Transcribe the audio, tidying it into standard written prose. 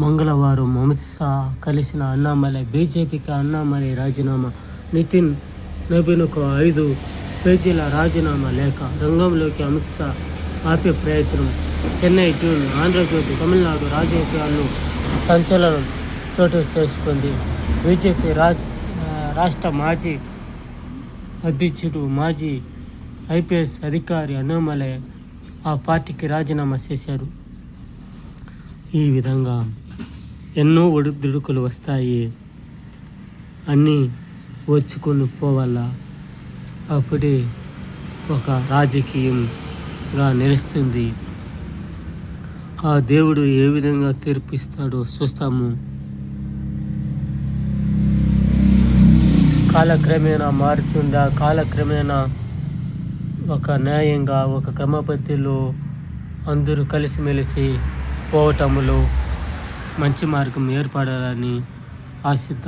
మంగళవారం అమిత్ షా కలిసిన అన్నామలై. బీజేపీకి అన్నామలై రాజీనామా. నితిన్ నబీన్కు 5 పేజీల రాజీనామా లేఖ. రంగంలోకి అమిత్ షా ఆపే ప్రయత్నం. చెన్నై, జూన్. ఆంధ్రజ్యోతి. తమిళనాడు రాజకీయాల్లో సంచలనం చోటు చేసుకుంది. బీజేపీ రాష్ట్ర మాజీ అధ్యక్షుడు, మాజీ ఐపీఎస్ అధికారి అన్నామలై ఆ పార్టీకి రాజీనామా చేశారు. ఈ విధంగా ఎన్నో ఒడిదుడుకులు వస్తాయి, అన్నీ వచ్చుకొని పోవాలా. అప్పుడే ఒక రాజకీయంగా నిలుస్తుంది. ఆ దేవుడు ఏ విధంగా తీర్పిస్తాడో చూస్తాము. కాలక్రమేణా మారుతుందా? కాలక్రమేణా ఒక న్యాయంగా, ఒక క్రమపద్ధతిలో అందరూ కలిసిమెలిసి పోవటంలో మంచి మార్గం ఏర్పడాలని ఆశిద్దాం.